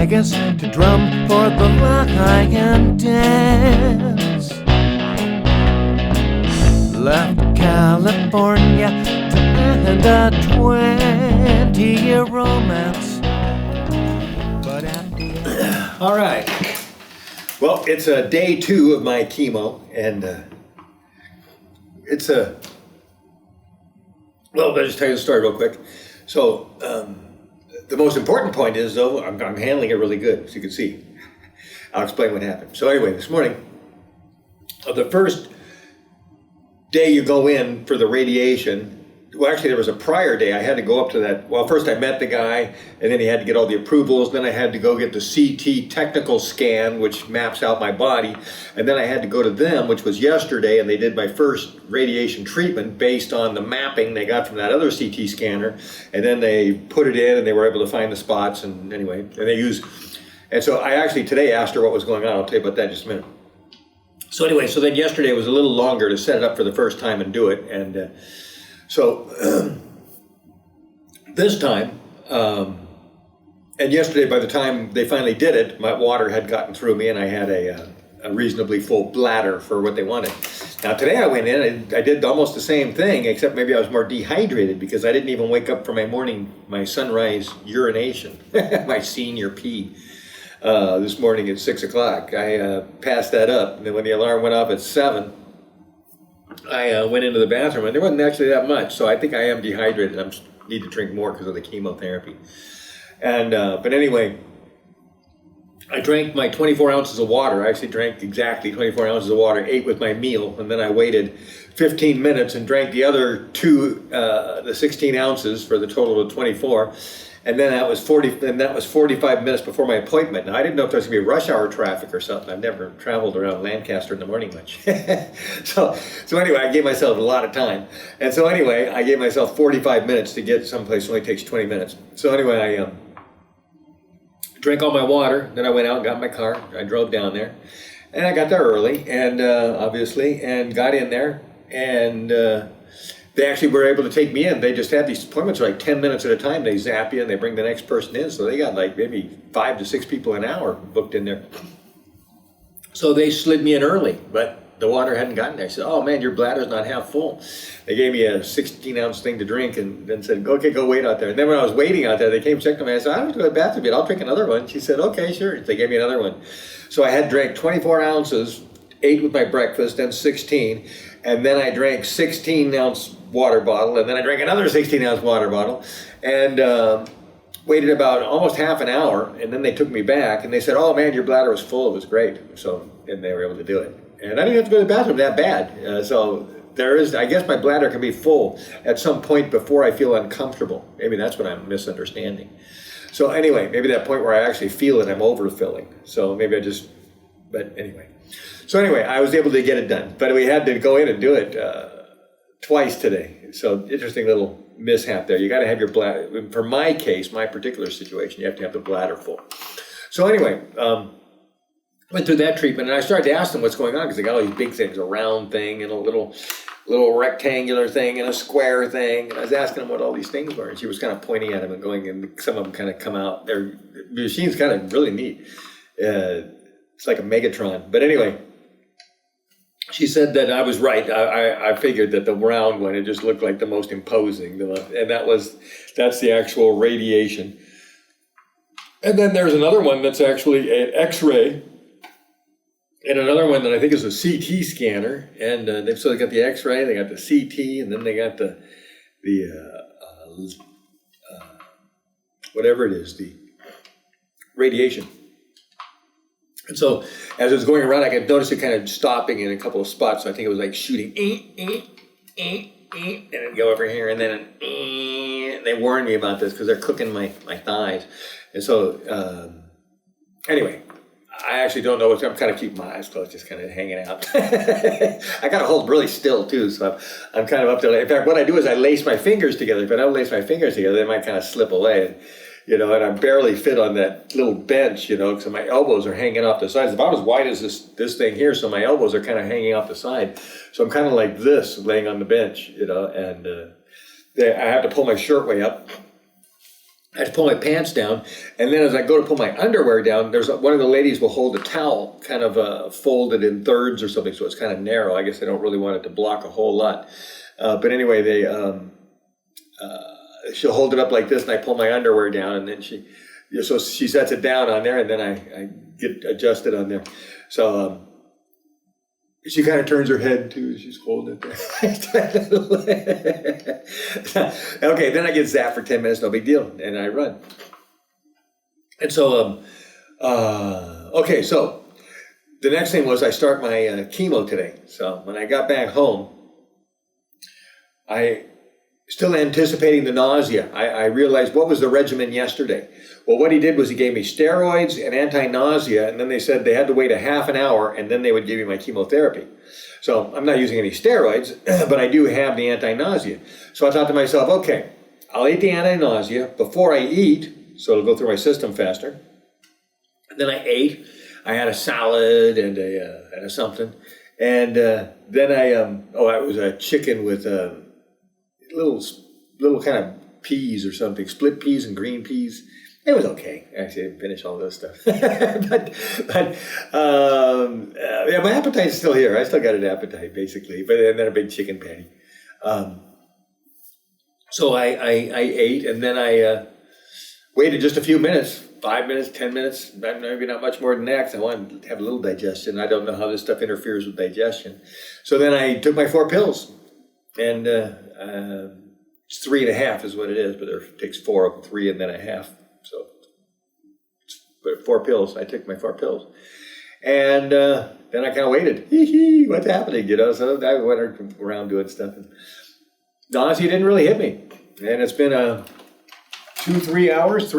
Vegas to drum for the lion dance. Left California to end a 20-year romance. But at the end... All right. Well, it's day 2 of my chemo, and it's a... Well, I'll just tell you the story real quick. So, the most important point is, though, I'm handling it really good, as you can see. I'll explain what happened. So anyway, this morning, the first day you go in for the radiation, well, actually, there was a prior day. I had to go up to that. Well, first I met the guy, and then he had to get all the approvals. Then I had to go get the CT technical scan, which maps out my body. And then I had to go to them, which was yesterday, and they did my first radiation treatment based on the mapping they got from that other CT scanner. And then they put it in, and they were able to find the spots. And anyway, and so I actually today asked her what was going on. I'll tell you about that in just a minute. So anyway, so then yesterday was a little longer to set it up for the first time and do it. And so this time, and yesterday by the time they finally did it, my water had gotten through me and I had a reasonably full bladder for what they wanted. Now today I went in and I did almost the same thing, except maybe I was more dehydrated because I didn't even wake up for my sunrise urination, my senior pee. This morning at 6 o'clock. I passed that up, and then when the alarm went off at 7, I went into the bathroom, and there wasn't actually that much, so I think I am dehydrated. I need to drink more because of the chemotherapy. And but anyway, I drank my 24 ounces of water. I actually drank exactly 24 ounces of water, ate with my meal, and then I waited 15 minutes and drank the other the 16 ounces for the total of 24. And then that was 45 minutes before my appointment. Now I didn't know if there was gonna be rush hour traffic or something. I've never traveled around Lancaster in the morning much. So anyway, I gave myself a lot of time. And so anyway, I gave myself 45 minutes to get someplace. It only takes 20 minutes. So anyway, I drank all my water. Then I went out and got in my car. I drove down there. And I got there early, and obviously, and got in there. And they actually were able to take me in. They just had these appointments for like 10 minutes at a time. They zap you and they bring the next person in. So they got like maybe 5 to 6 people an hour booked in there. So they slid me in early, but the water hadn't gotten there. I said, oh man, your bladder's not half full. They gave me a 16-ounce thing to drink and then said, okay, go wait out there. And then when I was waiting out there, they came checked on me. I said, I have to go to the bathroom, but I'll drink another one. She said, okay, sure. They gave me another one. So I had drank 24 ounces, 8 with my breakfast, then 16. And then I drank 16-ounce water bottle, and then I drank another 16-ounce water bottle, and waited about almost half an hour, and then they took me back, and they said, oh man, your bladder was full, it was great. So, and they were able to do it. And I didn't have to go to the bathroom that bad. So there is, I guess my bladder can be full at some point before I feel uncomfortable. Maybe that's what I'm misunderstanding. So anyway, maybe that point where I actually feel it, I'm overfilling. So maybe but anyway. So anyway, I was able to get it done, but we had to go in and do it twice today. So interesting little mishap there. You got to have your bladder. For my case, my particular situation, you have to have the bladder full. So anyway, went through that treatment, and I started to ask them what's going on because they got all these big things, a round thing and a little rectangular thing and a square thing. And I was asking them what all these things were, and she was kind of pointing at them and going, and some of them kind of come out. The machine's kind of really neat. It's like a Megatron. But anyway, she said that I was right. I figured that the round one, it just looked like the most imposing. And that's the actual radiation. And then there's another one that's actually an X-ray. And another one that I think is a CT scanner. And they've got the X-ray, they got the CT, and then they got the whatever it is, the radiation. And so as it was going around, I could notice it kind of stopping in a couple of spots. So I think it was like shooting, and it'd go over here, and then they warned me about this because they're cooking my thighs. And so anyway, I actually don't know I'm kind of keeping my eyes closed, just kind of hanging out. I got to hold really still too, so I'm kind of up to. In fact, what I do is I lace my fingers together. If I don't lace my fingers together, they might kind of slip away. you know, and I'm barely fit on that little bench, you know, because my elbows are hanging off the sides. It's about as wide as this thing here, so my elbows are kind of hanging off the side. So I'm kind of like this, laying on the bench, you know, and I have to pull my shirt way up. I have to pull my pants down, and then as I go to pull my underwear down, there's one of the ladies will hold a towel kind of folded in thirds or something, so it's kind of narrow. I guess I don't really want it to block a whole lot. But anyway, she'll hold it up like this, and I pull my underwear down, and then she sets it down on there, and then I get adjusted on there. So she kind of turns her head too. She's holding it there. Okay, then I get zapped for 10 minutes, no big deal, and I run. And so, okay, so the next thing was I start my chemo today. So when I got back home, I still anticipating the nausea. I realized what was the regimen yesterday. Well, what he did was he gave me steroids and anti-nausea, and then they said they had to wait a half an hour, and then they would give me my chemotherapy. So I'm not using any steroids, but I do have the anti-nausea. So I thought to myself, okay, I'll eat the anti-nausea before I eat, so it'll go through my system faster. And then I ate. I had a salad and a something, and then it was a chicken with little kind of peas or something, split peas and green peas. It was okay. Actually, I didn't finish all this stuff. but my appetite's still here. I still got an appetite, basically, but then a big chicken patty. So I ate, and then I waited just a few minutes, 5 minutes, 10 minutes, maybe not much more than that, because I wanted to have a little digestion. I don't know how this stuff interferes with digestion. So then I took my 4 pills, and it's 3.5 is what it is, but it takes 4 of them, 3 and then a half. So, but 4 pills. I took my 4 pills, and then I kind of waited. What's happening? You know, so I went around doing stuff, and nausea didn't really hit me, and it's been 3 hours.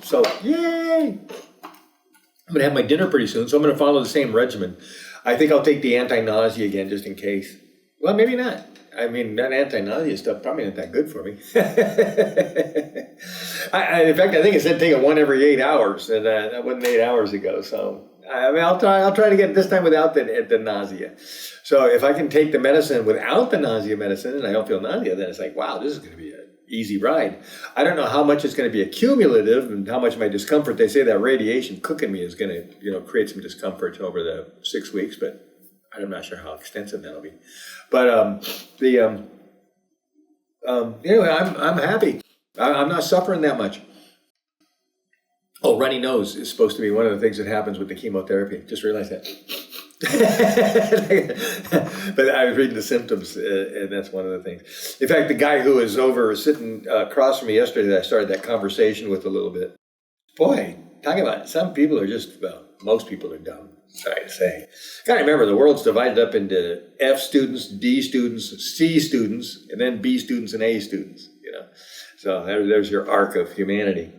So yay! I'm gonna have my dinner pretty soon, so I'm gonna follow the same regimen. I think I'll take the anti-nausea again just in case. Well, maybe not. I mean, that anti-nausea stuff probably not that good for me. In fact, I think it said take it 1 every 8 hours, and that wasn't 8 hours ago. So I mean, I'll try to get it this time without the nausea. So if I can take the medicine without the nausea medicine, and I don't feel nausea, then it's like, wow, this is going to be an easy ride. I don't know how much it's going to be accumulative and how much my discomfort. They say that radiation cooking me is going to create some discomfort over the 6 weeks, but I'm not sure how extensive that'll be. But anyway, I'm happy. I'm not suffering that much. Oh, runny nose is supposed to be one of the things that happens with the chemotherapy. Just realized that. But I was reading the symptoms, and that's one of the things. In fact, the guy who was sitting across from me yesterday that I started that conversation with a little bit, boy, talking about some people are just, well, most people are dumb. Sorry to say. Got to remember, the world's divided up into F students, D students, C students, and then B students and A students. You know, so there's your arc of humanity.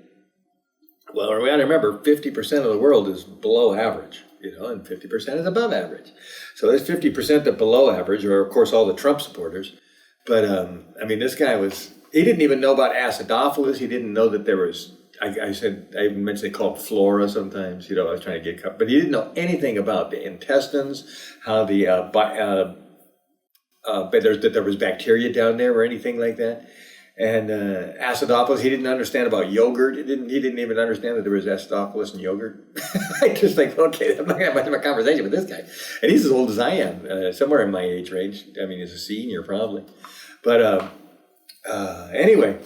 Well, we got to remember, 50% of the world is below average. You know, and 50% is above average. So there's 50% that below average, or of course all the Trump supporters. But I mean, this guy he didn't even know about acidophilus. He didn't know that there was. I even mentioned they call it flora sometimes, you know, I was trying to get, but he didn't know anything about the intestines, how that there was bacteria down there or anything like that. And acidophilus, he didn't understand about yogurt. He didn't even understand that there was acidophilus in yogurt. I just like, okay, I'm not going to have much of a conversation with this guy. And he's as old as I am, somewhere in my age range. I mean, he's a senior probably. But anyway.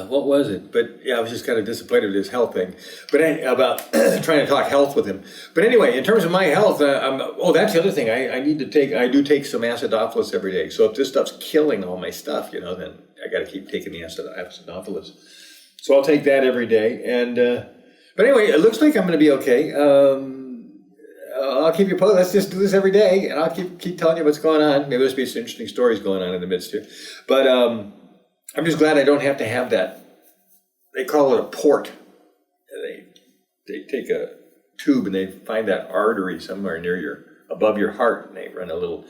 What was it? But yeah, I was just kind of disappointed with his health thing. But about trying to talk health with him. But anyway, in terms of my health, that's the other thing. I do take some acidophilus every day. So if this stuff's killing all my stuff, you know, then I got to keep taking the acidophilus. So I'll take that every day. And but anyway, it looks like I'm going to be okay. I'll keep you posted. Let's just do this every day, and I'll keep telling you what's going on. Maybe there's be some interesting stories going on in the midst here. But I'm just glad I don't have to have that. They call it a port. They take a tube and they find that artery somewhere above your heart, and they run a little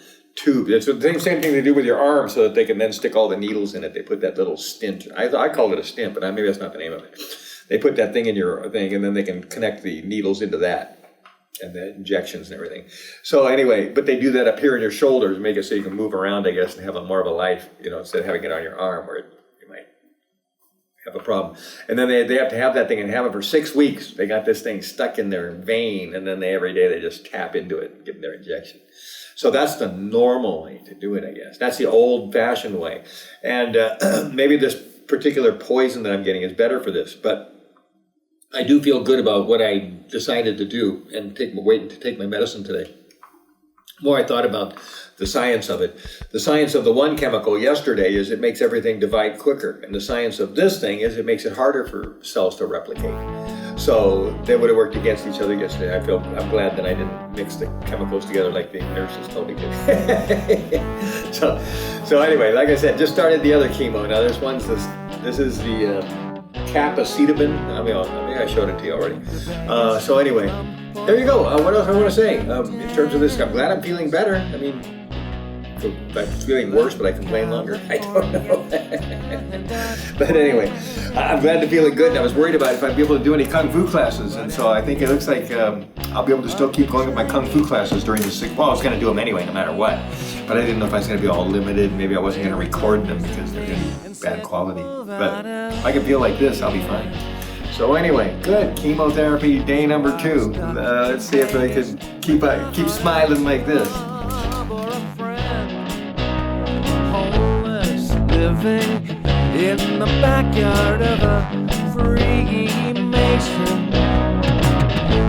tube. It's the same thing they do with your arm so that they can then stick all the needles in it. They put that little stint. I call it a stent, but maybe that's not the name of it. They put that thing in your thing, and then they can connect the needles into that and the injections and everything. So anyway, but they do that up here in your shoulders, make it so you can move around, I guess, and have more of a life, instead of having it on your arm where you might have a problem. And then they have to have that thing and have it for 6 weeks. They got this thing stuck in their vein, and then every day they just tap into it and give their injection. So that's the normal way to do it, I guess. That's the old-fashioned way. And maybe this particular poison that I'm getting is better for this, but I do feel good about what I decided to do and wait to take my medicine today. The more I thought about the science of it, the science of the one chemical yesterday is it makes everything divide quicker. And the science of this thing is it makes it harder for cells to replicate. So they would have worked against each other yesterday. I'm glad that I didn't mix the chemicals together like the nurses told me to. So anyway, like I said, just started the other chemo. Now this is the capecitabine. I think I showed it to you already. So anyway, there you go. What else I want to say? In terms of this, I'm glad I'm feeling better. I mean, I'm feeling worse, but I complain longer. I don't know. But anyway, I'm glad to feeling good. And I was worried about if I'd be able to do any kung fu classes, and so I think it looks like I'll be able to still keep going with my kung fu classes during the sick. Well, I was going to do them anyway, no matter what. But I didn't know if I was going to be all limited. Maybe I wasn't going to record them because they're going to be bad quality. But if I can feel like this, I'll be fine. So anyway, good. Chemotherapy day number 2. Let's see if I can keep smiling like this. Living in the backyard of a Freemason.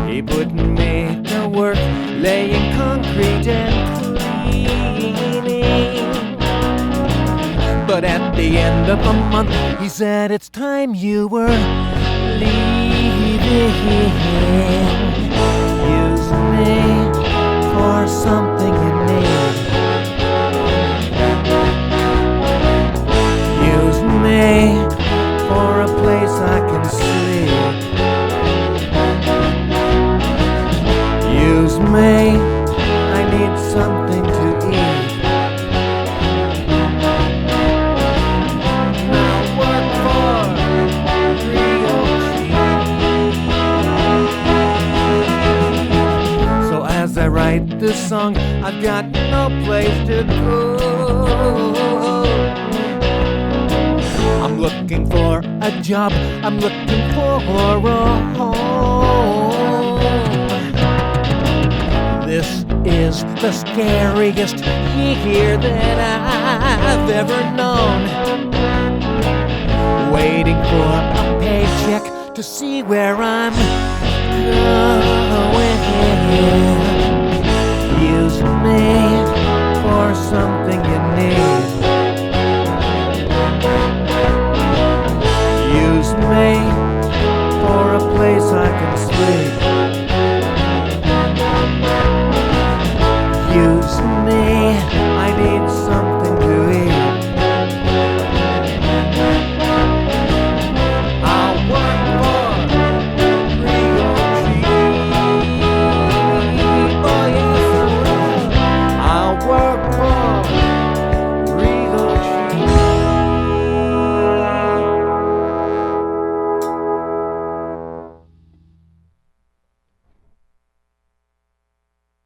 He put me to work laying concrete and cleaning. But at the end of the month, he said, "It's time you were leaving. Use me for something you need. Use me for a place I can sleep. Use me, I need something to eat. Now work for real cheap." So as I write this song, I've got no place to go. I'm looking for a job, I'm looking for a home. This is the scariest year that I've ever known. Waiting for a paycheck to see where I'm going.